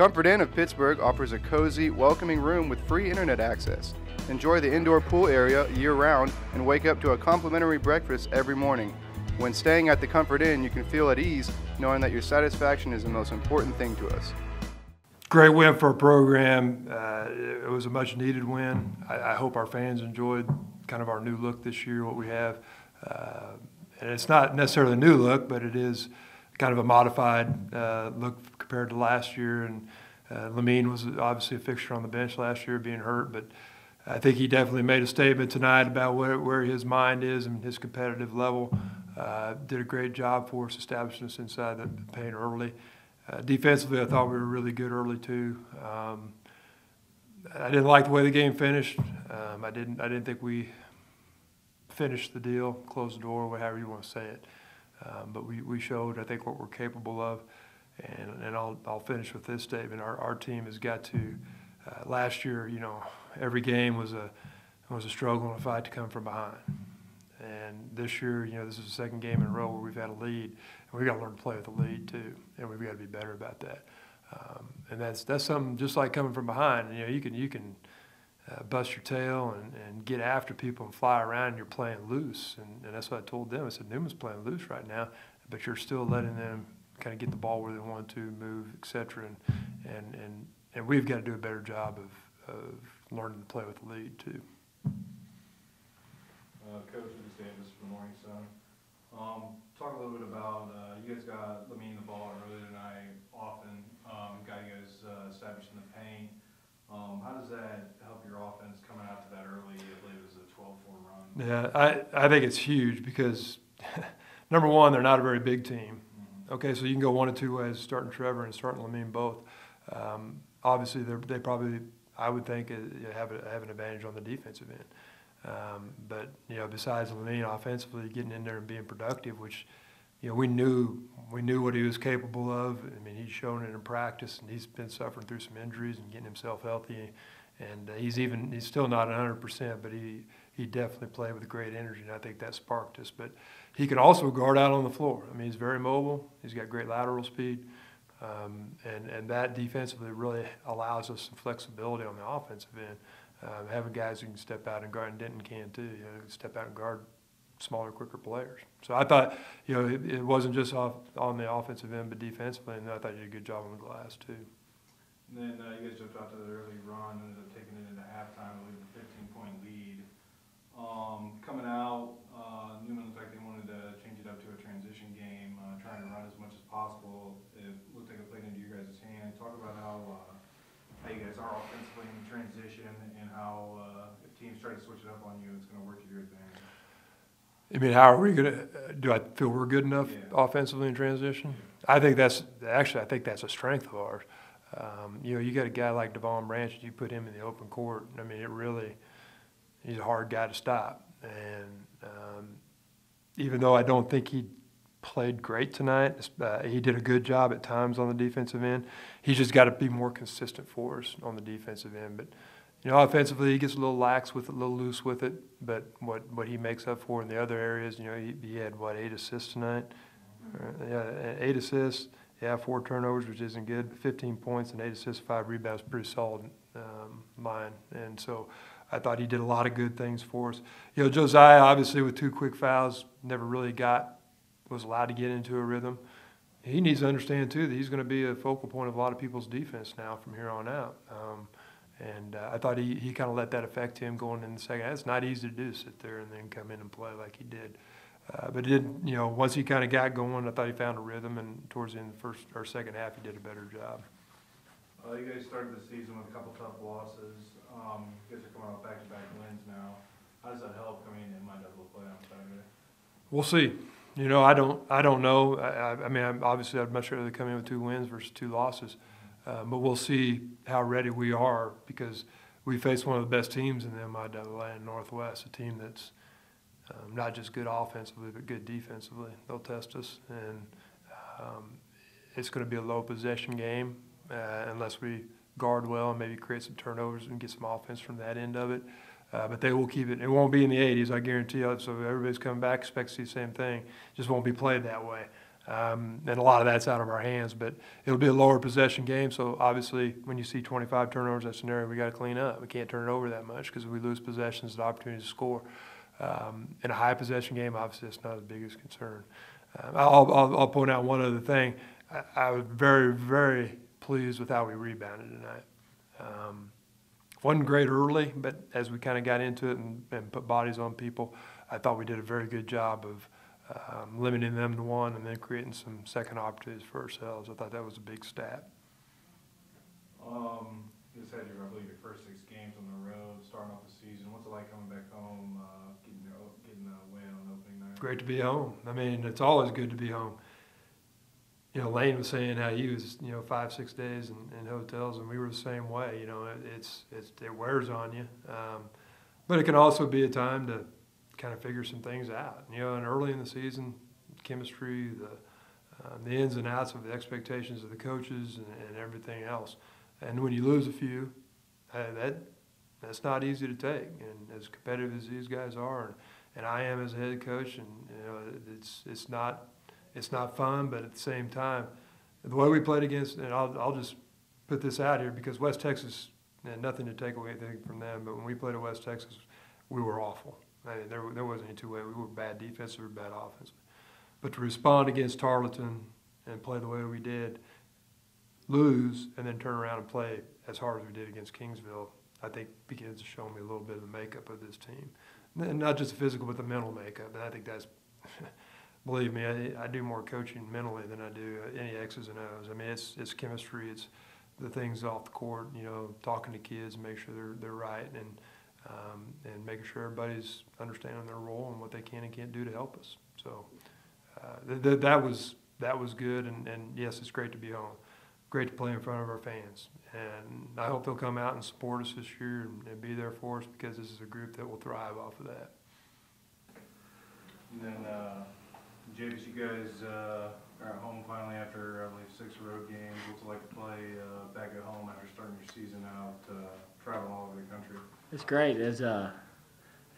Comfort Inn of Pittsburgh offers a cozy, welcoming room with free internet access. Enjoy the indoor pool area year-round and wake up to a complimentary breakfast every morning. When staying at the Comfort Inn, you can feel at ease knowing that your satisfaction is the most important thing to us. Great win for our program. It was a much-needed win. I hope our fans enjoyed kind of our new look this year, what we have. And it's not necessarily a new look, but it is kind of a modified look compared to last year. And Lamine was obviously a fixture on the bench last year, being hurt, but I think he definitely made a statement tonight about where his mind is and his competitive level. Did a great job for us, establishing us inside the paint early. Defensively, I thought we were really good early too. I didn't like the way the game finished. I didn't think we finished the deal, closed the door, however you want to say it. But we showed, I think, what we're capable of. And I'll finish with this statement. Our team has got to. Last year, every game was a struggle and a fight to come from behind. And this year, this is the second game in a row where we've had a lead, and we've got to learn to play with the lead too, and we've got to be better about that. And that's something just like coming from behind. You can bust your tail and get after people and fly around, and you're playing loose. And that's what I told them. I said, Newman's playing loose right now, but you're still letting them kind of get the ball where they want to, move, etc. And we've got to do a better job of learning to play with the lead too. Coach, this is Javis from Morning Sun. Talk a little bit about, you guys got Lamine the ball earlier tonight, often, got you guys established in the paint. How does that help your offense coming out to that early? I believe it was a 12-form run. Yeah, I think it's huge because, number one, they're not a very big team. Mm-hmm. Okay, so you can go one of two ways, starting Trevor and starting Lamine both. Obviously, they probably, I would think, have an advantage on the defensive end. But besides Lamine offensively getting in there and being productive, which we knew what he was capable of. I mean, he's shown it in practice, and he's been suffering through some injuries and getting himself healthy. And he's still not 100%, but he definitely played with great energy, and I think that sparked us. But he can also guard out on the floor. I mean, he's very mobile. He's got great lateral speed. And that defensively really allows us some flexibility on the offensive end. Having guys who can step out and guard, and Denton can too, step out and guard smaller, quicker players. So I thought, it wasn't just on the offensive end, but defensively, and I thought you did a good job on the glass too. And then you guys jumped out to the early run, ended up taking it into halftime, I believe a 15-point lead. Coming out, Newman looked like they wanted to change it up to a transition game, trying to run as much as possible. It looked like it played into your guys' hand. Talk about how you guys are offensively in transition, and how if teams try to switch it up on you, it's going to work to your advantage. I mean, how are we going to – do I feel we're good enough offensively in transition? Yeah. I think that's a strength of ours. You got a guy like Devon Branch, you put him in the open court. I mean, he's a hard guy to stop. And even though I don't think he played great tonight, he did a good job at times on the defensive end. He's just got to be more consistent for us on the defensive end. But offensively, he gets a little lax with it, a little loose with it. But what he makes up for in the other areas, he had 8 assists tonight? Yeah, 8 assists. Yeah, 4 turnovers, which isn't good. 15 points and 8 assists, 5 rebounds, pretty solid line. And so I thought he did a lot of good things for us. Josiah, obviously, with 2 quick fouls, never really was allowed to get into a rhythm. He needs to understand too that he's going to be a focal point of a lot of people's defense now from here on out. And I thought he kind of let that affect him going in the second half. It's not easy to do, sit there and then come in and play like he did. But once he kind of got going, I thought he found a rhythm, and towards the end of the first or second half, he did a better job. You guys started the season with a couple tough losses. You guys are coming off back-to-back wins now. How does that help coming in my double play on Saturday? We'll see. I don't know. I mean, obviously, I'd much rather come in with 2 wins versus 2 losses. But we'll see how ready we are, because we face one of the best teams in the MIAA in Northwest, a team that's not just good offensively but good defensively. They'll test us, and it's going to be a low possession game unless we guard well and maybe create some turnovers and get some offense from that end of it. But they will keep it. It won't be in the 80s, I guarantee you. So everybody's coming back, expects to see the same thing. Just won't be played that way. And a lot of that's out of our hands, but it'll be a lower possession game. So obviously when you see 25 turnovers, that's an area we got to clean up. We can't turn it over that much because if we lose possessions, the opportunity to score. In a high possession game, obviously that's not the biggest concern. I'll point out one other thing. I was very, very pleased with how we rebounded tonight. Wasn't great early, but as we kind of got into it and put bodies on people, I thought we did a very good job of limiting them to one and then creating some second opportunities for ourselves. I thought that was a big stat. You just had your, I believe, your first 6 games on the road, starting off the season. What's it like coming back home, getting a win on opening night? Great to be home. I mean, it's always good to be home. You know, Lane was saying how he was, 5-6 days in hotels, and we were the same way. You know, it wears on you. But it can also be a time to kind of figure some things out. And early in the season, chemistry, the ins and outs of the expectations of the coaches and everything else. And when you lose a few, that's not easy to take. And as competitive as these guys are, and I am as a head coach, and it's not fun, but at the same time, the way we played against, and I'll just put this out here because West Texas, and nothing to take away from them, but when we played at West Texas, we were awful. I mean, there wasn't any two-way. We were bad defensive or bad offensive. But to respond against Tarleton and play the way we did, lose, and then turn around and play as hard as we did against Kingsville, I think begins to show me a little bit of the makeup of this team. And not just the physical, but the mental makeup. And I think that's, believe me, I do more coaching mentally than I do any X's and O's. I mean, it's chemistry. It's the things off the court, talking to kids and make sure they're right and making sure everybody's understanding their role and what they can and can't do to help us. So that was good, and yes, it's great to be home. Great to play in front of our fans. And I hope they'll come out and support us this year and be there for us because this is a group that will thrive off of that. And then, Javis, you guys are at home finally after, I believe, 6 road games. What's it like to play back at home after starting your season out, traveling all over the country? It's great. It's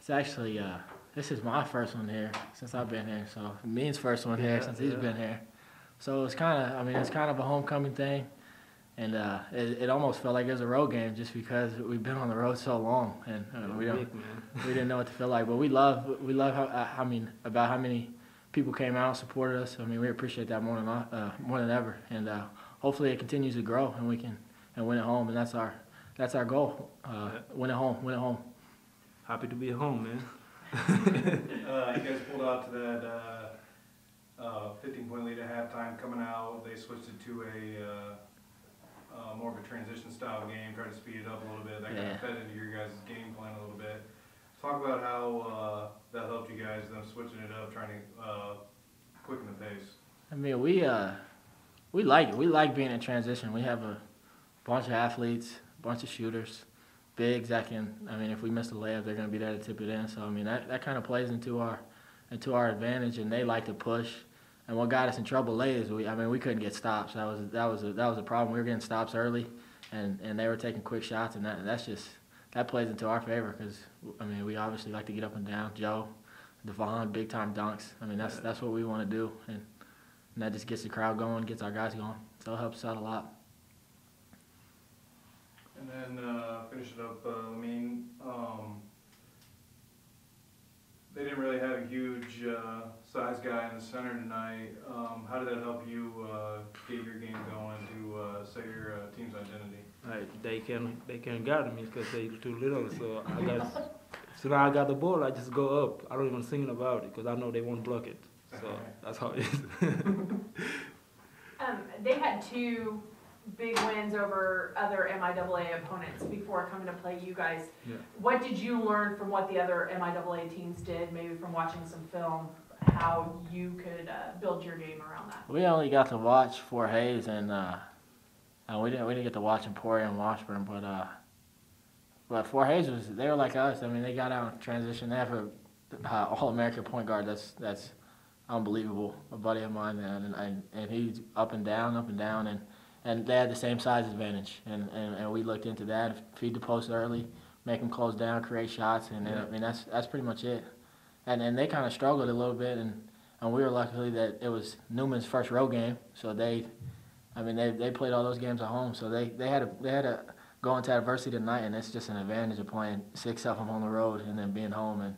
actually this is my first one here since I've been here. So Mean's first one here since he's been here. So it's kind of a homecoming thing, and it almost felt like it was a road game just because we've been on the road so long and we didn't know what to feel like. But we love how many people came out and supported us. I mean, we appreciate that more than ever, and hopefully it continues to grow and we can win at home, and that's our goal. Win at home. Happy to be at home, man. You guys pulled out to that 15-point lead at halftime. Coming out, they switched it to a more of a transition style game, tried to speed it up a little bit. That kind of fed into your guys' game plan a little bit. Talk about how that helped you guys, them switching it up, trying to quicken the pace. I mean, we like it. We like being in transition. We have a bunch of athletes, a bunch of shooters, bigs that can. I mean, if we miss a layup, they're going to be there to tip it in. So I mean, that kind of plays into our advantage, and they like to push. And what got us in trouble late is we couldn't get stops. That was a problem. We were getting stops early, and they were taking quick shots, and that plays into our favor because I mean we obviously like to get up and down. Joe, Devon, big time dunks. I mean that's what we want to do, and that just gets the crowd going, gets our guys going. So it helps us out a lot. And then finish it up, Lamine. They didn't really have a huge size guy in the center tonight. How did that help you get your game going to set your team's identity? They can guard me because they're too little. So now I got the ball, I just go up. I don't even think about it because I know they won't block it. So that's how it is. They had 2 big wins over other MIAA opponents before coming to play you guys. Yeah. What did you learn from what the other MIAA teams did, maybe from watching some film, how you could build your game around that? We only got to watch Fort Hayes, and we didn't get to watch Emporia and Washburn, but Fort Hayes they were like us. I mean, they got out in transition. They have a All-American point guard that's unbelievable, a buddy of mine, and he's up and down, and they had the same size advantage, and we looked into that, feed the post early, make them close down, create shots, and I mean that's pretty much it. And they kind of struggled a little bit, and and we were lucky that it was Newman's first road game, so they played all those games at home, so they had to go into adversity tonight, and it's just an advantage of playing 6 of them on the road and then being home,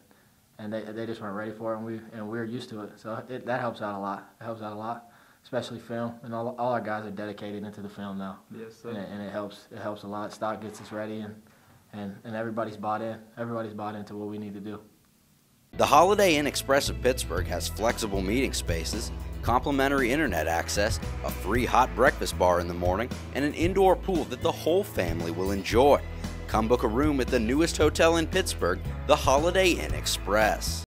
and they just weren't ready for it, and we were used to it, so that helps out a lot. It helps out a lot, especially film, and all our guys are dedicated into the film now. Yes, sir. And it helps a lot. Stock gets us ready, and everybody's bought in. Everybody's bought into what we need to do. The Holiday Inn Express of Pittsburgh has flexible meeting spaces, complimentary internet access, a free hot breakfast bar in the morning, and an indoor pool that the whole family will enjoy. Come book a room at the newest hotel in Pittsburgh, the Holiday Inn Express.